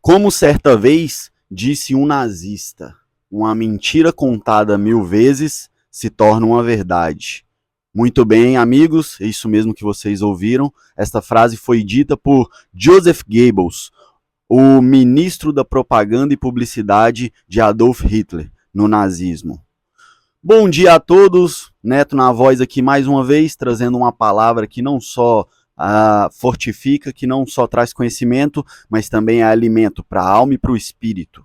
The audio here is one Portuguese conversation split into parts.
Como certa vez disse um nazista, uma mentira contada 1000 vezes se torna uma verdade. Muito bem, amigos, é isso mesmo que vocês ouviram. Esta frase foi dita por Joseph Goebbels, o ministro da propaganda e publicidade de Adolf Hitler no nazismo. Bom dia a todos, Neto na voz aqui mais uma vez, trazendo uma palavra que não só fortifica, que não só traz conhecimento, mas também é alimento para a alma e para o espírito.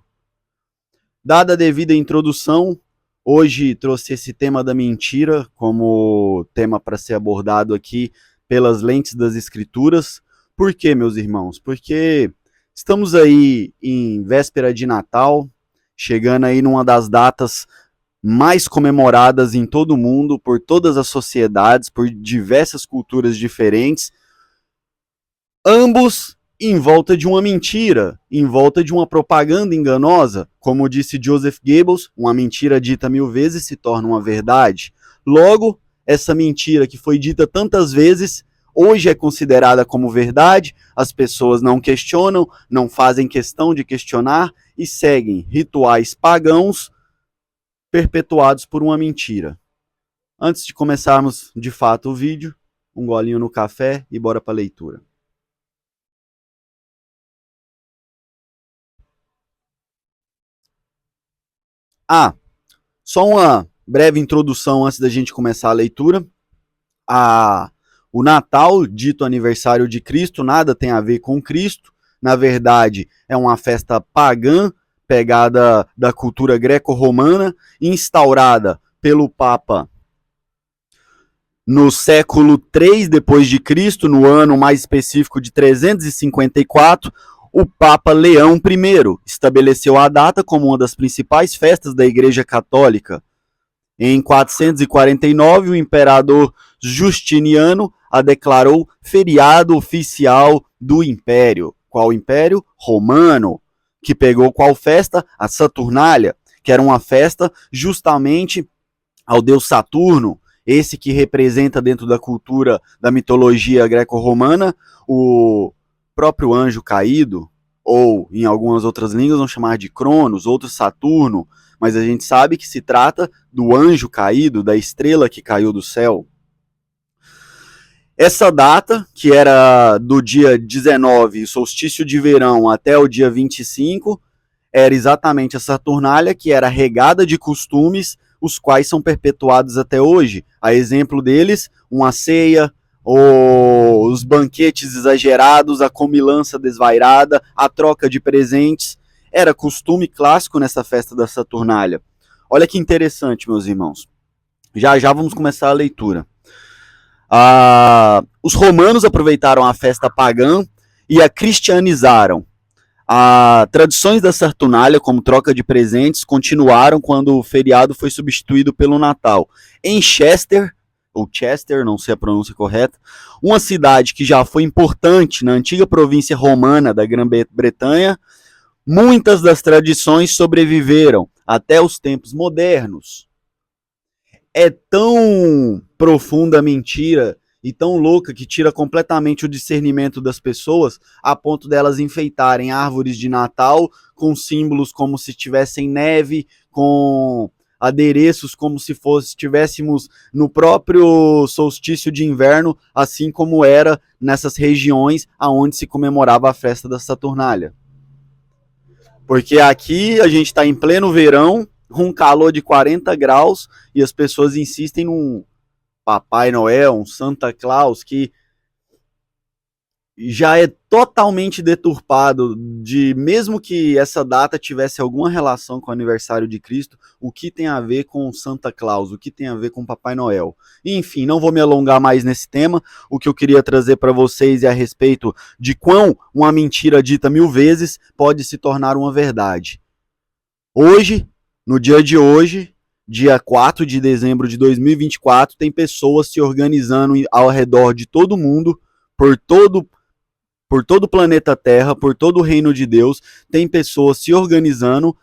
Dada a devida introdução, hoje trouxe esse tema da mentira como tema para ser abordado aqui pelas lentes das escrituras. Por quê, meus irmãos? Porque estamos aí em véspera de Natal, chegando aí numa das datas mais comemoradas em todo o mundo, por todas as sociedades, por diversas culturas diferentes, ambos em volta de uma mentira, em volta de uma propaganda enganosa. Como disse Joseph Goebbels, uma mentira dita 1000 vezes se torna uma verdade. Logo, essa mentira que foi dita tantas vezes, hoje é considerada como verdade, as pessoas não questionam, não fazem questão de questionar e seguem rituais pagãos perpetuados por uma mentira. Antes de começarmos de fato o vídeo, um golinho no café e bora para a leitura. Só uma breve introdução antes da gente começar a leitura. O Natal, dito aniversário de Cristo, nada tem a ver com Cristo. Na verdade, é uma festa pagã, pegada da cultura greco-romana, instaurada pelo Papa no século 3 depois de Cristo, no ano mais específico de 354, o Papa Leão I estabeleceu a data como uma das principais festas da Igreja Católica. Em 449, o imperador Justiniano a declarou feriado oficial do Império. Qual Império? Romano, que pegou qual festa? A Saturnália, que era uma festa justamente ao deus Saturno, esse que representa dentro da cultura da mitologia greco-romana o próprio anjo caído, ou em algumas outras línguas vão chamar de Cronos, outros Saturno, mas a gente sabe que se trata do anjo caído, da estrela que caiu do céu. Essa data, que era do dia 19, solstício de verão, até o dia 25, era exatamente a Saturnália, que era regada de costumes, os quais são perpetuados até hoje. A exemplo deles, uma ceia, os banquetes exagerados, a comilança desvairada, a troca de presentes, era costume clássico nessa festa da Saturnália. Olha que interessante, meus irmãos. Já vamos começar a leitura. Os romanos aproveitaram a festa pagã e a cristianizaram. As tradições da Saturnália, como troca de presentes, continuaram quando o feriado foi substituído pelo Natal. Em Chester, ou Chester, não sei a pronúncia correta, uma cidade que já foi importante na antiga província romana da Grã-Bretanha, muitas das tradições sobreviveram até os tempos modernos. É tão profunda a mentira e tão louca que tira completamente o discernimento das pessoas a ponto delas enfeitarem árvores de Natal com símbolos como se tivessem neve, com adereços como se estivéssemos no próprio solstício de inverno, assim como era nessas regiões aonde se comemorava a festa da Saturnália. Porque aqui a gente está em pleno verão, um calor de 40 graus, e as pessoas insistem num Papai Noel, um Santa Claus, que já é totalmente deturpado, de mesmo que essa data tivesse alguma relação com o aniversário de Cristo, o que tem a ver com Santa Claus, o que tem a ver com Papai Noel. Enfim, não vou me alongar mais nesse tema. O que eu queria trazer para vocês é a respeito de quão uma mentira dita 1000 vezes pode se tornar uma verdade. Hoje, no dia de hoje, dia 4 de dezembro de 2024, tem pessoas se organizando ao redor de todo mundo, por todo o planeta Terra, por todo o reino de Deus, tem pessoas se organizando,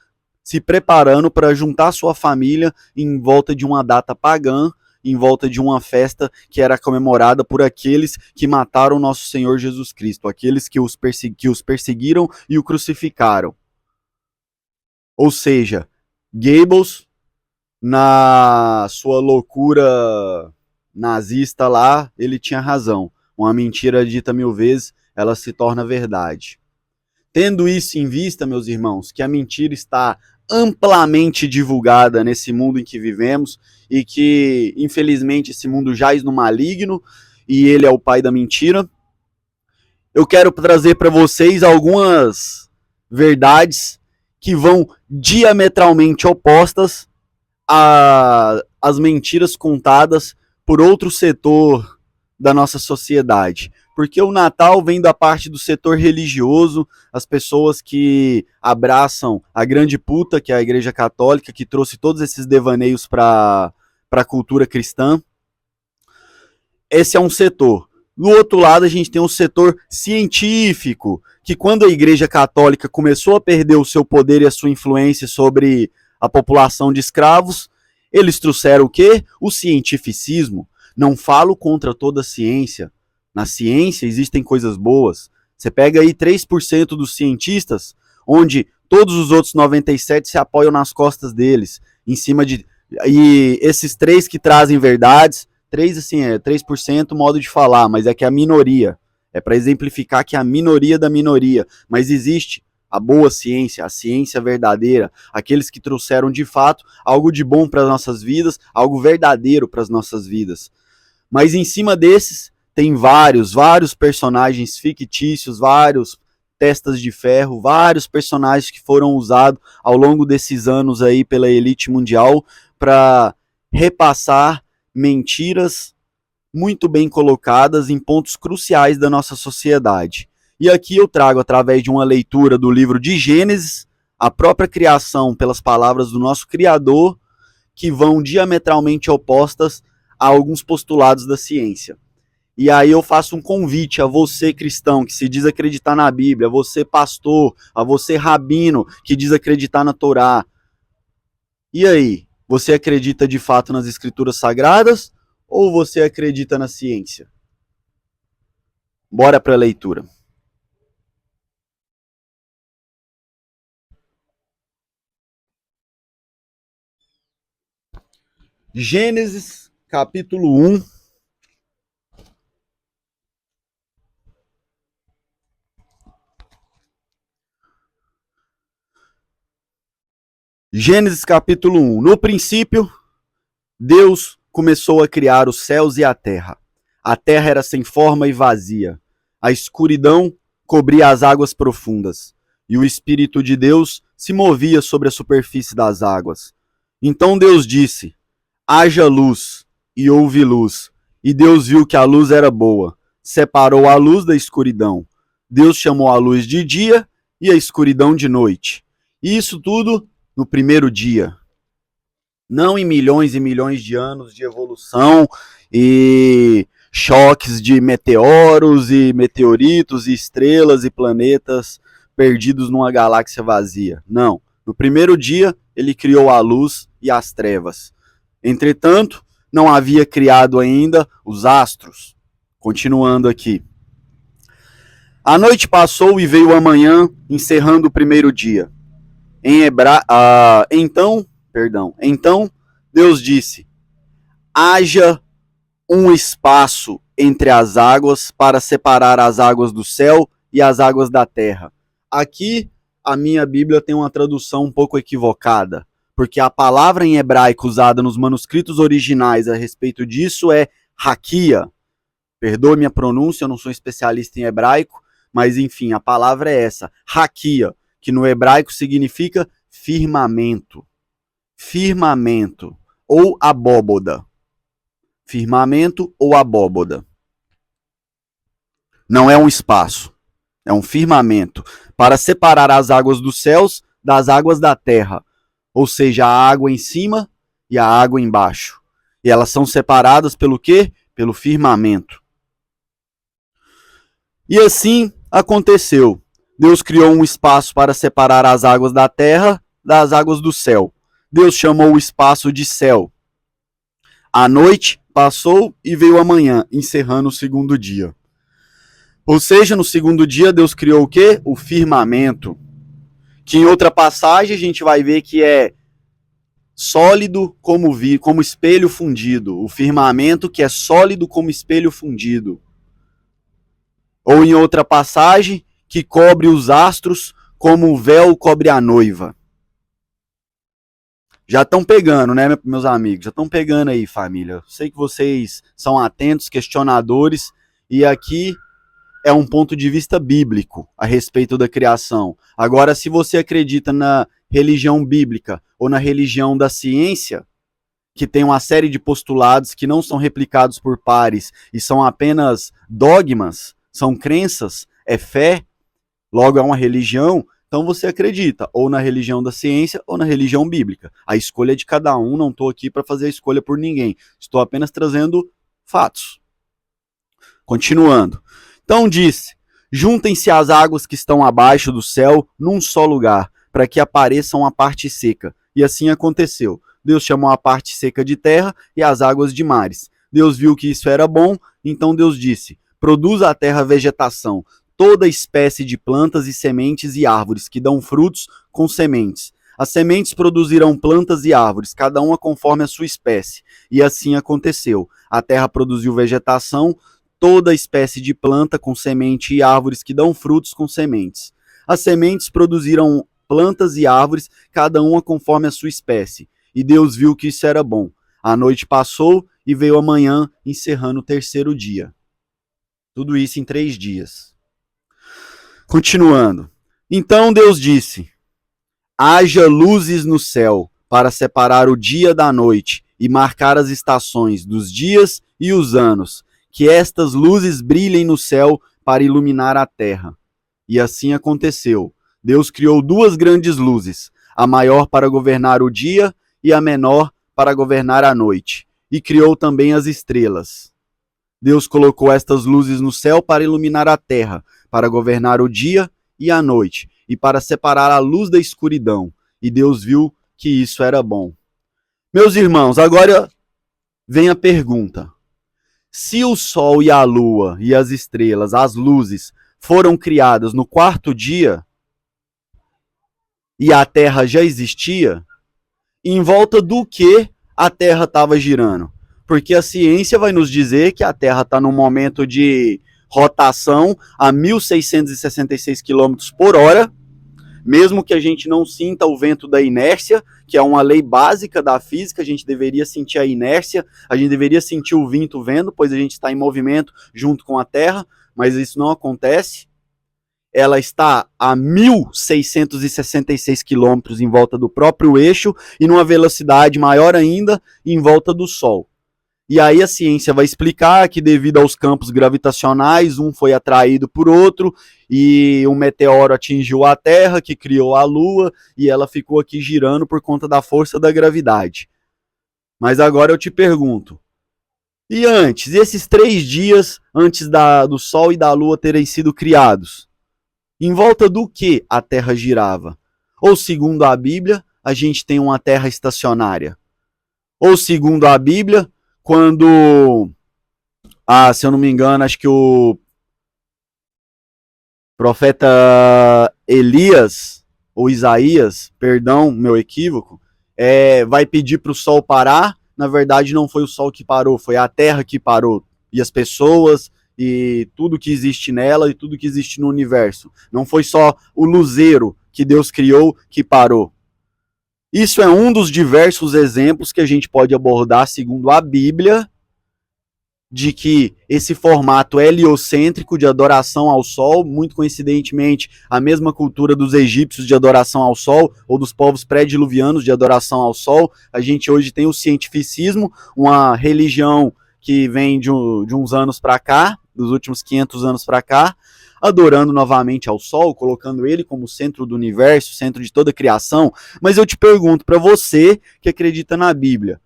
se preparando para juntar sua família em volta de uma data pagã, em volta de uma festa que era comemorada por aqueles que mataram nosso Senhor Jesus Cristo, aqueles que os perseguiram e o crucificaram. Ou seja, Goebbels, na sua loucura nazista lá, ele tinha razão. Uma mentira dita 1000 vezes, ela se torna verdade. Tendo isso em vista, meus irmãos, que a mentira está amplamente divulgada nesse mundo em que vivemos e que, infelizmente, esse mundo jaz no maligno e ele é o pai da mentira, eu quero trazer para vocês algumas verdades que vão diametralmente opostas às mentiras contadas por outro setor da nossa sociedade. Porque o Natal vem da parte do setor religioso, as pessoas que abraçam a grande puta, que é a Igreja Católica, que trouxe todos esses devaneios para a cultura cristã. Esse é um setor. Do outro lado, a gente tem um setor científico, que quando a Igreja Católica começou a perder o seu poder e a sua influência sobre a população de escravos, eles trouxeram o quê? O cientificismo. Não falo contra toda a ciência. Na ciência existem coisas boas. Você pega aí 3% dos cientistas, onde todos os outros 97% se apoiam nas costas deles, em cima de... E esses 3 que trazem verdades, 3 assim, 3% modo de falar, mas é que é a minoria. É para exemplificar que é a minoria da minoria. Mas existe a boa ciência, a ciência verdadeira, aqueles que trouxeram de fato algo de bom para as nossas vidas, algo verdadeiro para as nossas vidas. Mas em cima desses, tem vários personagens fictícios, vários testas de ferro, vários personagens que foram usados ao longo desses anos aí pela elite mundial para repassar mentiras muito bem colocadas em pontos cruciais da nossa sociedade. E aqui eu trago, através de uma leitura do livro de Gênesis, a própria criação pelas palavras do nosso Criador, que vão diametralmente opostas a alguns postulados da ciência. E aí eu faço um convite a você, cristão, que se diz acreditar na Bíblia, a você, pastor, a você, rabino, que diz acreditar na Torá. E aí, você acredita de fato nas escrituras sagradas ou você acredita na ciência? Bora para a leitura. Gênesis, capítulo 1. Gênesis capítulo 1. No princípio, Deus começou a criar os céus e a terra. A terra era sem forma e vazia. A escuridão cobria as águas profundas, e o Espírito de Deus se movia sobre a superfície das águas. Então Deus disse: haja luz, e houve luz. E Deus viu que a luz era boa. Separou a luz da escuridão. Deus chamou a luz de dia e a escuridão de noite. E isso tudo no primeiro dia. Não em milhões e milhões de anos de evolução e choques de meteoros e meteoritos e estrelas e planetas perdidos numa galáxia vazia. Não. No primeiro dia, ele criou a luz e as trevas. Entretanto, não havia criado ainda os astros. Continuando aqui. A noite passou e veio a manhã, encerrando o primeiro dia. Então Deus disse: haja um espaço entre as águas para separar as águas do céu e as águas da terra. Aqui a minha Bíblia tem uma tradução um pouco equivocada, porque a palavra em hebraico usada nos manuscritos originais a respeito disso é raquia. Perdoe minha pronúncia, eu não sou especialista em hebraico, mas enfim, a palavra é essa, raquia, que no hebraico significa firmamento. Firmamento ou abóboda. Firmamento ou abóboda. Não é um espaço, é um firmamento para separar as águas dos céus das águas da terra, ou seja, a água em cima e a água embaixo. E elas são separadas pelo quê? Pelo firmamento. E assim aconteceu. Deus criou um espaço para separar as águas da terra das águas do céu. Deus chamou o espaço de céu. A noite passou e veio a manhã, encerrando o segundo dia. Ou seja, no segundo dia Deus criou o quê? O firmamento. Que em outra passagem a gente vai ver que é sólido como espelho fundido. O firmamento que é sólido como espelho fundido. Ou em outra passagem, que cobre os astros como o véu cobre a noiva. Já estão pegando, né, meus amigos? Já estão pegando aí, família. Sei que vocês são atentos, questionadores, e aqui é um ponto de vista bíblico a respeito da criação. Agora, se você acredita na religião bíblica ou na religião da ciência, que tem uma série de postulados que não são replicados por pares e são apenas dogmas, são crenças, é fé, logo é uma religião, então você acredita ou na religião da ciência ou na religião bíblica. A escolha é de cada um, não estou aqui para fazer a escolha por ninguém. Estou apenas trazendo fatos. Continuando. Então disse, juntem-se as águas que estão abaixo do céu num só lugar, para que apareçam a parte seca. E assim aconteceu. Deus chamou a parte seca de terra e as águas de mares. Deus viu que isso era bom, então Deus disse, produza a terra vegetação, toda espécie de plantas e sementes e árvores que dão frutos com sementes. As sementes produzirão plantas e árvores, cada uma conforme a sua espécie. E assim aconteceu. A terra produziu vegetação, toda espécie de planta com semente e árvores que dão frutos com sementes. As sementes produziram plantas e árvores, cada uma conforme a sua espécie. E Deus viu que isso era bom. A noite passou e veio a manhã, encerrando o terceiro dia. Tudo isso em 3 dias. Continuando. Então Deus disse, haja luzes no céu para separar o dia da noite e marcar as estações dos dias e os anos, que estas luzes brilhem no céu para iluminar a terra. E assim aconteceu. Deus criou 2 grandes luzes, a maior para governar o dia e a menor para governar a noite. E criou também as estrelas. Deus colocou estas luzes no céu para iluminar a terra, para governar o dia e a noite, e para separar a luz da escuridão. E Deus viu que isso era bom. Meus irmãos, agora vem a pergunta. Se o sol e a lua e as estrelas, as luzes, foram criadas no 4º dia, e a terra já existia, em volta do que a terra estava girando? Porque a ciência vai nos dizer que a terra está num momento de rotação a 1.666 km por hora, mesmo que a gente não sinta o vento da inércia, que é uma lei básica da física, a gente deveria sentir a inércia, a gente deveria sentir o vento vendo, pois a gente está em movimento junto com a Terra, mas isso não acontece. Ela está a 1.666 km em volta do próprio eixo e numa velocidade maior ainda em volta do Sol. E aí a ciência vai explicar que devido aos campos gravitacionais, um foi atraído por outro, e um meteoro atingiu a Terra, que criou a Lua, e ela ficou aqui girando por conta da força da gravidade. Mas agora eu te pergunto, e antes, esses 3 dias antes do Sol e da Lua terem sido criados, em volta do que a Terra girava? Ou segundo a Bíblia, a gente tem uma Terra estacionária? Ou segundo a Bíblia, quando, se eu não me engano, acho que o profeta Elias, ou Isaías, perdão, meu equívoco, vai pedir para o sol parar, na verdade não foi o sol que parou, foi a terra que parou, e as pessoas, e tudo que existe nela, e tudo que existe no universo. Não foi só o luzeiro que Deus criou que parou. Isso é um dos diversos exemplos que a gente pode abordar segundo a Bíblia, de que esse formato heliocêntrico de adoração ao Sol, muito coincidentemente a mesma cultura dos egípcios de adoração ao Sol, ou dos povos pré-diluvianos de adoração ao Sol, a gente hoje tem o cientificismo, uma religião que vem de uns anos para cá, dos últimos 500 anos para cá, adorando novamente ao Sol, colocando ele como centro do universo, centro de toda a criação. Mas eu te pergunto, para você que acredita na Bíblia,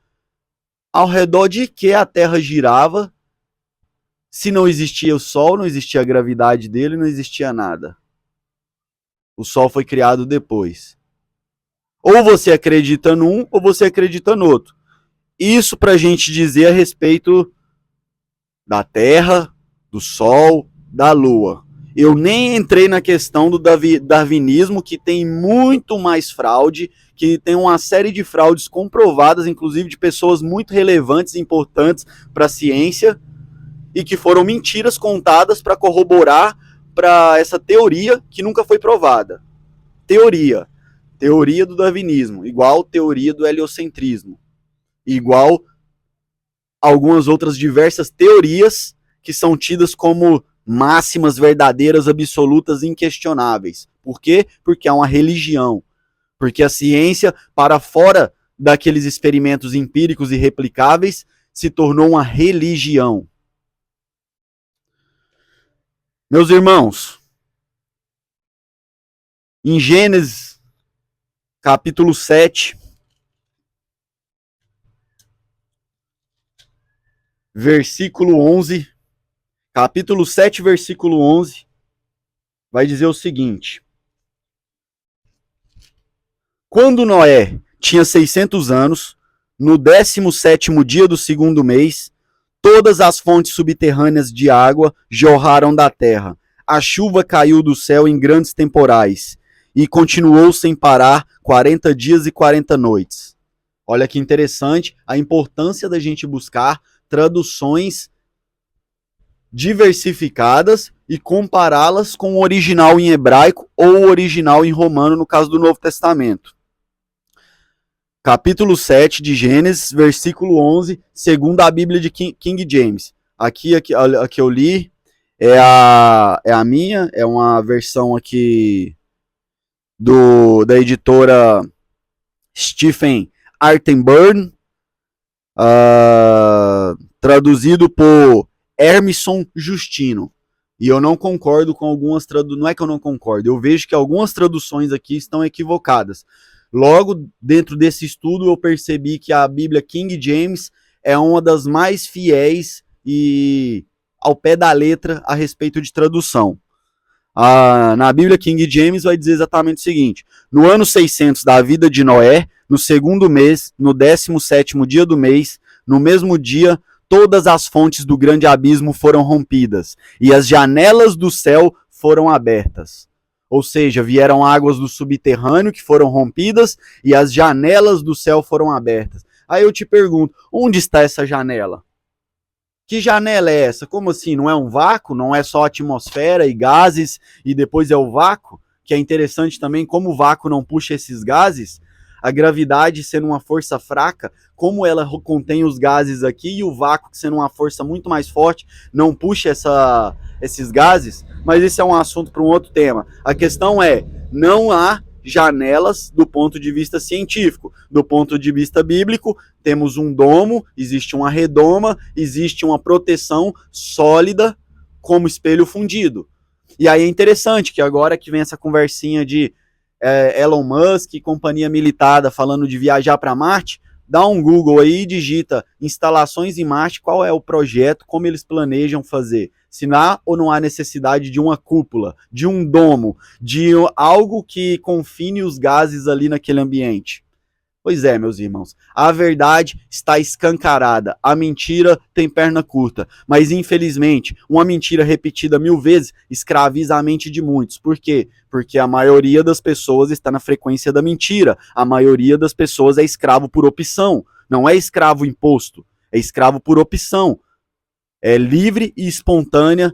ao redor de que a Terra girava, se não existia o Sol, não existia a gravidade dele, não existia nada? O Sol foi criado depois. Ou você acredita num, ou você acredita no outro. Isso para a gente dizer a respeito da Terra, do Sol, da Lua. Eu nem entrei na questão do darwinismo, que tem muito mais fraude, que tem uma série de fraudes comprovadas, inclusive de pessoas muito relevantes e importantes para a ciência, e que foram mentiras contadas para corroborar para essa teoria que nunca foi provada. Teoria do darwinismo, igual teoria do heliocentrismo, igual algumas outras diversas teorias que são tidas como máximas verdadeiras, absolutas, inquestionáveis. Por quê? Porque é uma religião. Porque a ciência, para fora daqueles experimentos empíricos e replicáveis, se tornou uma religião. Meus irmãos, em Gênesis, capítulo 7, versículo 11, capítulo 7, versículo 11, vai dizer o seguinte: quando Noé tinha 600 anos, no 17º dia do segundo mês, todas as fontes subterrâneas de água jorraram da terra. A chuva caiu do céu em grandes temporais e continuou sem parar 40 dias e 40 noites. Olha que interessante a importância da gente buscar traduções diversificadas e compará-las com o original em hebraico ou o original em romano, no caso do Novo Testamento. Capítulo 7 de Gênesis, versículo 11, segundo a Bíblia de King James. Aqui eu li, é a minha, é uma versão aqui da editora Stephen Artenburn, traduzido por Hermisson Justino. E eu não concordo com algumas traduções, não é que eu não concordo, eu vejo que algumas traduções aqui estão equivocadas. Logo, dentro desse estudo, eu percebi que a Bíblia King James é uma das mais fiéis e ao pé da letra a respeito de tradução. Na Bíblia King James vai dizer exatamente o seguinte: no ano 600 da vida de Noé, no segundo mês, no 17º dia do mês, no mesmo dia, todas as fontes do grande abismo foram rompidas, e as janelas do céu foram abertas. Ou seja, vieram águas do subterrâneo que foram rompidas e as janelas do céu foram abertas. Aí eu te pergunto, onde está essa janela? Que janela é essa? Como assim? Não é um vácuo? Não é só atmosfera e gases e depois é o vácuo? Que é interessante também como o vácuo não puxa esses gases. A gravidade sendo uma força fraca, como ela contém os gases aqui e o vácuo sendo uma força muito mais forte, não puxa esses gases. Mas esse é um assunto para um outro tema. A questão é, não há janelas do ponto de vista científico. Do ponto de vista bíblico, temos um domo, existe uma redoma, existe uma proteção sólida como espelho fundido. E aí é interessante que agora que vem essa conversinha de Elon Musk e companhia militada falando de viajar para Marte, dá um Google aí e digita instalações em Marte, qual é o projeto, como eles planejam fazer. Se há ou não há necessidade de uma cúpula, de um domo, de algo que confine os gases ali naquele ambiente. Pois é, meus irmãos, a verdade está escancarada, a mentira tem perna curta, mas infelizmente, uma mentira repetida 1000 vezes escraviza a mente de muitos. Por quê? Porque a maioria das pessoas está na frequência da mentira, a maioria das pessoas é escravo por opção, não é escravo imposto, é escravo por opção, é livre e espontânea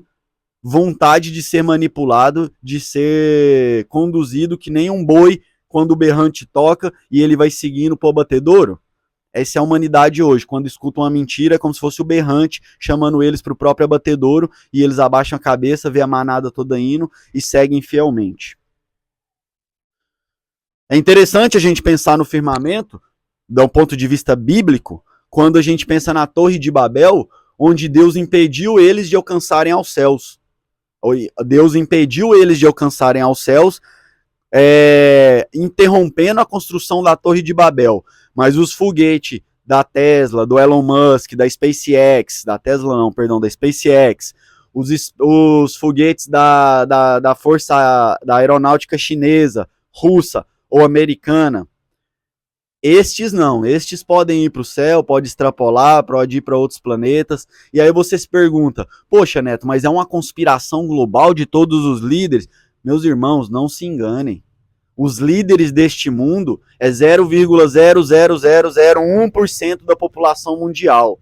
vontade de ser manipulado, de ser conduzido que nem um boi quando o berrante toca e ele vai seguindo pro abatedouro. Essa é a humanidade hoje. Quando escutam uma mentira, é como se fosse o berrante chamando eles pro próprio abatedouro e eles abaixam a cabeça, vê a manada toda indo e seguem fielmente. É interessante a gente pensar no firmamento, do ponto de vista bíblico, quando a gente pensa na Torre de Babel, onde Deus impediu eles de alcançarem aos céus. Deus impediu eles de alcançarem aos céus, interrompendo a construção da Torre de Babel. Mas os foguetes da Tesla, do Elon Musk, da SpaceX, da SpaceX, os foguetes da Força da Aeronáutica Chinesa, russa ou americana, Estes não, estes podem ir para o céu, pode extrapolar, pode ir para outros planetas. E aí você se pergunta, poxa, Neto, mas é uma conspiração global de todos os líderes? Meus irmãos, não se enganem. Os líderes deste mundo é 0,00001% da população mundial.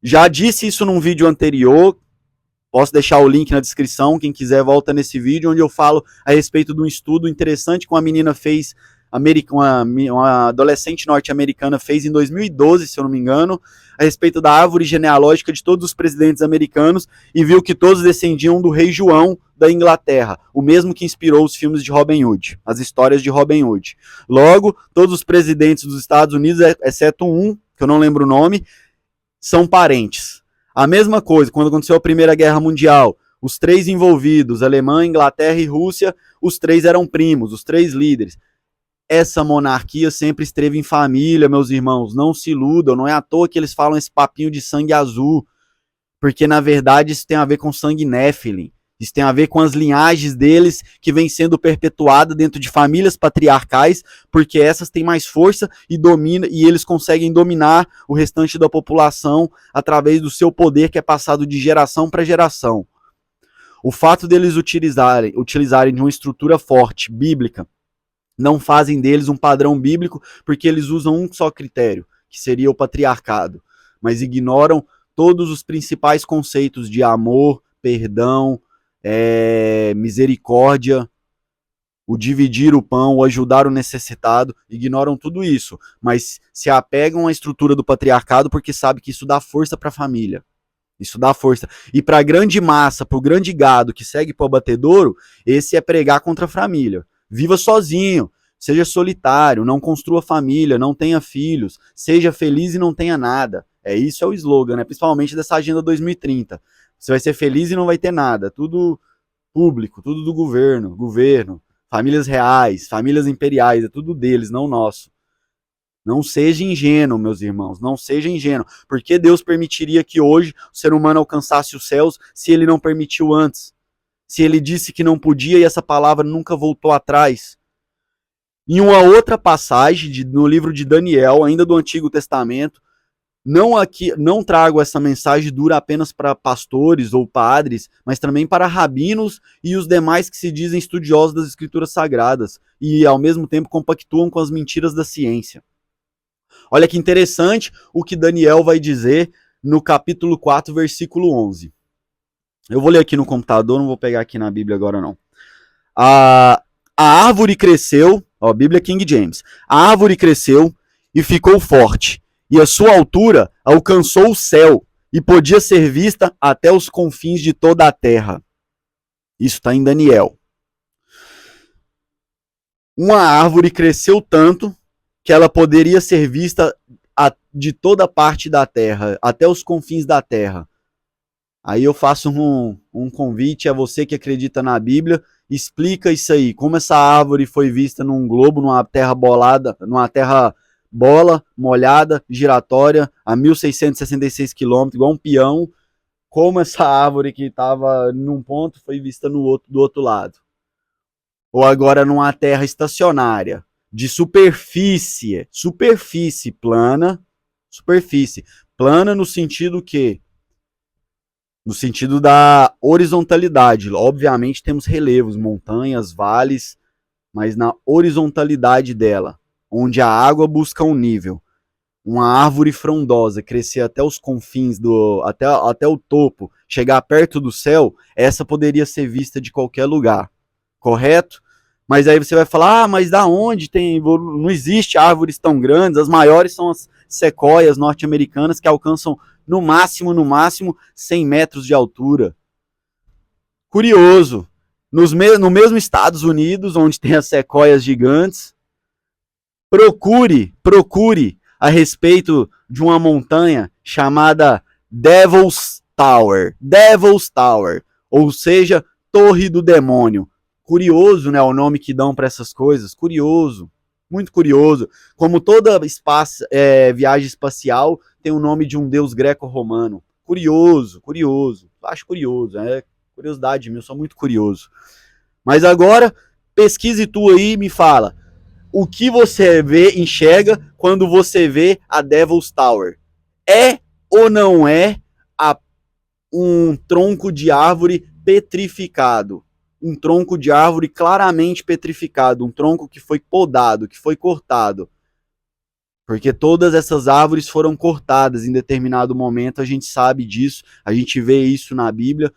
Já disse isso num vídeo anterior, posso deixar o link na descrição, quem quiser volta nesse vídeo, onde eu falo a respeito de um estudo interessante que uma menina fez, uma adolescente norte-americana fez em 2012, se eu não me engano, a respeito da árvore genealógica de todos os presidentes americanos, e viu que todos descendiam do rei João da Inglaterra, o mesmo que inspirou os filmes de Robin Hood, as histórias de Robin Hood. Logo, todos os presidentes dos Estados Unidos, exceto um, que eu não lembro o nome, são parentes. A mesma coisa, quando aconteceu a Primeira Guerra Mundial, os três envolvidos, Alemanha, Inglaterra e Rússia, os três eram primos, os três líderes. Essa monarquia sempre esteve em família, meus irmãos, não se iludam, não é à toa que eles falam esse papinho de sangue azul, porque na verdade isso tem a ver com sangue Nephilim, isso tem a ver com as linhagens deles que vem sendo perpetuada dentro de famílias patriarcais, porque essas têm mais força e eles conseguem dominar o restante da população através do seu poder que é passado de geração para geração. O fato deles utilizarem de uma estrutura forte, bíblica, não fazem deles um padrão bíblico, porque eles usam um só critério, que seria o patriarcado, mas ignoram todos os principais conceitos de amor, perdão, misericórdia, o dividir o pão, o ajudar o necessitado, ignoram tudo isso, mas se apegam à estrutura do patriarcado porque sabe que isso dá força para a família. Isso dá força. E para a grande massa, para o grande gado que segue para o abatedouro, esse é pregar contra a família. Viva sozinho, seja solitário, não construa família, não tenha filhos, seja feliz e não tenha nada. Isso é o slogan, né? Principalmente dessa Agenda 2030. Você vai ser feliz e não vai ter nada. Tudo público, tudo do governo, famílias reais, famílias imperiais, é tudo deles, não nosso. Não seja ingênuo, meus irmãos, não seja ingênuo. Por que Deus permitiria que hoje o ser humano alcançasse os céus se ele não permitiu antes? Se ele disse que não podia e essa palavra nunca voltou atrás? Em uma outra passagem no livro de Daniel, ainda do Antigo Testamento, não trago essa mensagem dura apenas para pastores ou padres, mas também para rabinos e os demais que se dizem estudiosos das escrituras sagradas e ao mesmo tempo compactuam com as mentiras da ciência. Olha que interessante o que Daniel vai dizer no capítulo 4, versículo 11. Eu vou ler aqui no computador, não vou pegar aqui na Bíblia agora não. A árvore cresceu, ó, Bíblia King James. A árvore cresceu e ficou forte, e a sua altura alcançou o céu, e podia ser vista até os confins de toda a terra. Isso está em Daniel. Uma árvore cresceu tanto que ela poderia ser vista de toda parte da terra, até os confins da terra. Aí eu faço um convite a você que acredita na Bíblia, explica isso aí, como essa árvore foi vista num globo, numa terra bolada, numa terra bola, molhada, giratória, a 1.666 quilômetros, igual um peão, como essa árvore que estava num ponto foi vista do outro lado. Ou agora numa terra estacionária, de superfície plana no sentido que? No sentido da horizontalidade. Obviamente temos relevos, montanhas, vales, mas na horizontalidade dela, onde a água busca um nível. Uma árvore frondosa crescer até os confins, até o topo, chegar perto do céu, essa poderia ser vista de qualquer lugar, correto? Mas aí você vai falar, mas da onde tem? Não existe árvores tão grandes, as maiores são as sequoias norte-americanas que alcançam no máximo 100 metros de altura. Curioso, no mesmo Estados Unidos, onde tem as sequoias gigantes, procure a respeito de uma montanha chamada Devil's Tower, ou seja, Torre do Demônio. Curioso, né, o nome que dão para essas coisas, curioso, muito curioso. Como toda viagem espacial tem o nome de um deus greco-romano. Curioso, acho curioso, curiosidade minha, eu sou muito curioso. Mas agora, pesquise tu aí e me fala, o que você enxerga quando você vê a Devil's Tower? É ou não é um tronco de árvore petrificado? Um tronco de árvore claramente petrificado, um tronco que foi podado, que foi cortado. Porque todas essas árvores foram cortadas em determinado momento, a gente sabe disso, a gente vê isso na Bíblia,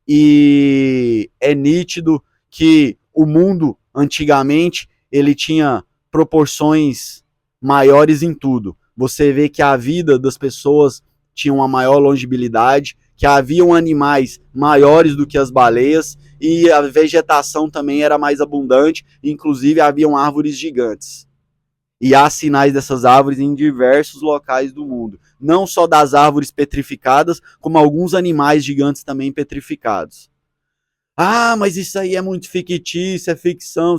e é nítido que o mundo, antigamente, ele tinha proporções maiores em tudo. Você vê que a vida das pessoas tinha uma maior longevidade, que haviam animais maiores do que as baleias, e a vegetação também era mais abundante, inclusive haviam árvores gigantes. E há sinais dessas árvores em diversos locais do mundo. Não só das árvores petrificadas, como alguns animais gigantes também petrificados. Ah, mas isso aí é muito fictício, é ficção.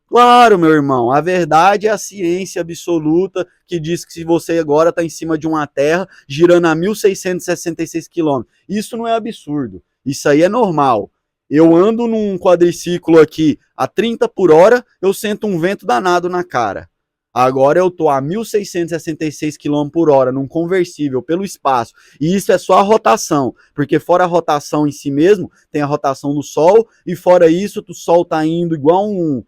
Claro, meu irmão, a verdade é a ciência absoluta que diz que se você agora está em cima de uma terra girando a 1.666 quilômetros. Isso não é absurdo. Isso aí é normal. Eu ando num quadriciclo aqui a 30 por hora, eu sinto um vento danado na cara. Agora eu tô a 1.666 km por hora num conversível pelo espaço. E isso é só a rotação. Porque fora a rotação em si mesmo, tem a rotação do Sol. E fora isso, o Sol tá indo igual um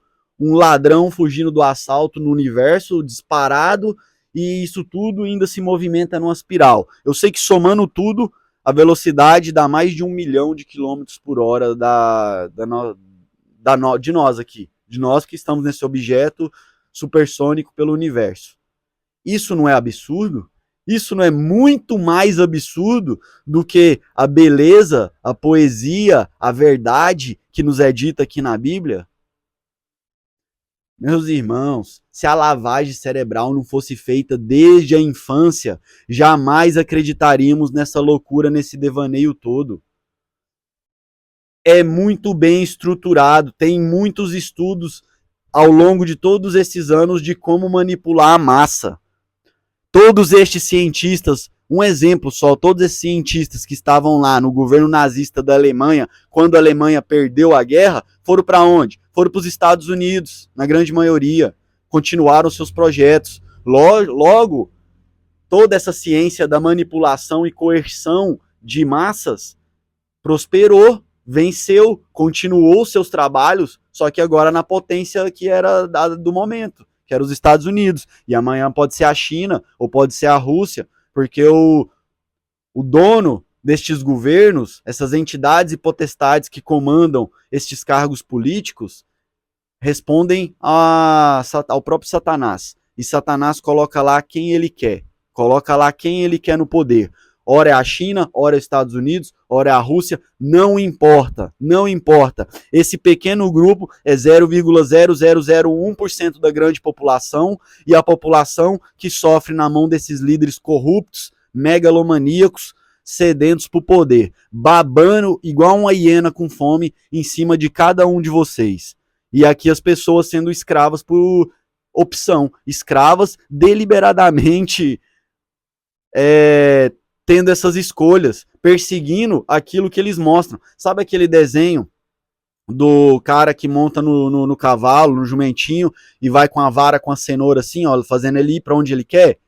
ladrão fugindo do assalto no universo, disparado. E isso tudo ainda se movimenta numa espiral. Eu sei que somando tudo, a velocidade dá mais de 1 milhão de quilômetros por hora de nós aqui. De nós que estamos nesse objeto supersônico pelo universo. Isso não é absurdo? Isso não é muito mais absurdo do que a beleza, a poesia, a verdade que nos é dita aqui na Bíblia? Meus irmãos, se a lavagem cerebral não fosse feita desde a infância, jamais acreditaríamos nessa loucura, nesse devaneio todo. É muito bem estruturado, tem muitos estudos ao longo de todos esses anos de como manipular a massa. Todos estes cientistas, um exemplo só, todos esses cientistas que estavam lá no governo nazista da Alemanha, quando a Alemanha perdeu a guerra, foram para onde? Foram para os Estados Unidos, na grande maioria. Continuaram seus projetos. Logo, toda essa ciência da manipulação e coerção de massas prosperou, venceu, continuou seus trabalhos, só que agora na potência que era dada do momento, que era os Estados Unidos. E amanhã pode ser a China ou pode ser a Rússia, porque o dono destes governos, essas entidades e potestades que comandam estes cargos políticos, respondem ao próprio Satanás. E Satanás coloca lá quem ele quer. Coloca lá quem ele quer no poder. Ora é a China, ora é os Estados Unidos, ora é a Rússia, não importa, não importa. Esse pequeno grupo é 0,0001% da grande população, e a população que sofre na mão desses líderes corruptos, megalomaníacos, sedentos por poder, babando igual uma hiena com fome em cima de cada um de vocês. E aqui as pessoas sendo escravas por opção, escravas deliberadamente, tendo essas escolhas, perseguindo aquilo que eles mostram. Sabe aquele desenho do cara que monta no cavalo, no jumentinho, e vai com a vara, com a cenoura assim, ó, fazendo ele ir para onde ele quer?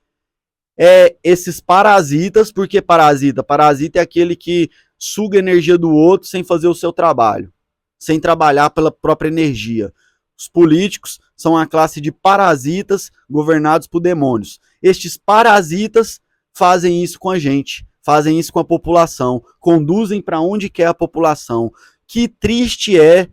É esses parasitas. Por que parasita? Parasita é aquele que suga a energia do outro sem fazer o seu trabalho, sem trabalhar pela própria energia. Os políticos são a classe de parasitas governados por demônios. Estes parasitas fazem isso com a gente, fazem isso com a população, conduzem para onde quer a população. Que triste é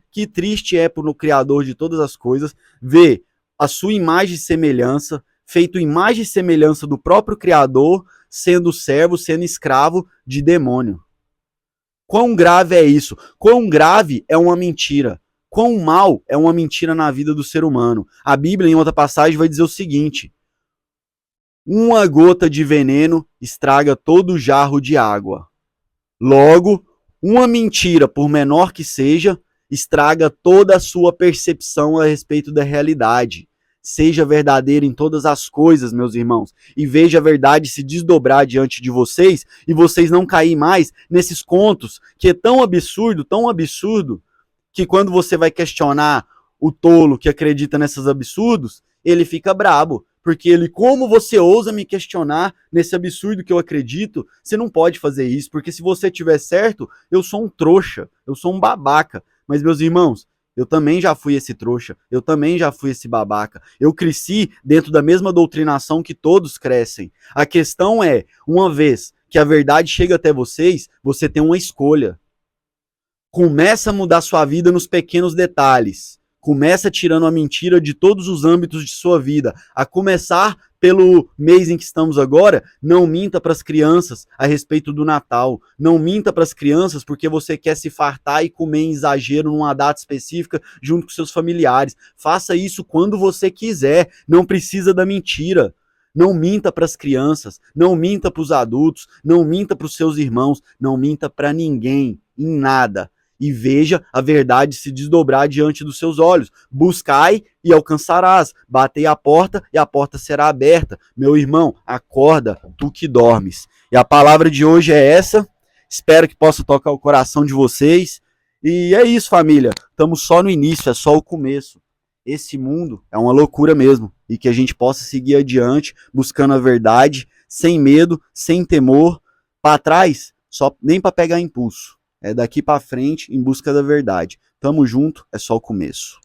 para o Criador de todas as coisas ver a sua imagem e semelhança, feito imagem e semelhança do próprio Criador, sendo servo, sendo escravo de demônio. Quão grave é isso? Quão grave é uma mentira? Quão mal é uma mentira na vida do ser humano? A Bíblia, em outra passagem, vai dizer o seguinte: uma gota de veneno estraga todo o jarro de água. Logo, uma mentira, por menor que seja, estraga toda a sua percepção a respeito da realidade. Seja verdadeiro em todas as coisas, meus irmãos, e veja a verdade se desdobrar diante de vocês, e vocês não caírem mais nesses contos, que é tão absurdo, que quando você vai questionar o tolo que acredita nesses absurdos, ele fica brabo. Porque ele, como você ousa me questionar nesse absurdo que eu acredito? Você não pode fazer isso, porque se você tiver certo, eu sou um trouxa, eu sou um babaca. Mas, meus irmãos, eu também já fui esse trouxa, eu também já fui esse babaca. Eu cresci dentro da mesma doutrinação que todos crescem. A questão é, uma vez que a verdade chega até vocês, você tem uma escolha. Começa a mudar sua vida nos pequenos detalhes. Começa tirando a mentira de todos os âmbitos de sua vida. A começar pelo mês em que estamos agora, não minta para as crianças a respeito do Natal. Não minta para as crianças porque você quer se fartar e comer em exagero numa data específica junto com seus familiares. Faça isso quando você quiser. Não precisa da mentira. Não minta para as crianças, não minta para os adultos, não minta para os seus irmãos, não minta para ninguém, em nada. E veja a verdade se desdobrar diante dos seus olhos. Buscai e alcançarás. Batei a porta e a porta será aberta. Meu irmão, acorda, tu que dormes. E a palavra de hoje é essa. Espero que possa tocar o coração de vocês. E é isso, família. Estamos só no início, é só o começo. Esse mundo é uma loucura mesmo. E que a gente possa seguir adiante, buscando a verdade, sem medo, sem temor. Para trás, só nem para pegar impulso. É daqui para frente em busca da verdade. Tamo junto, é só o começo.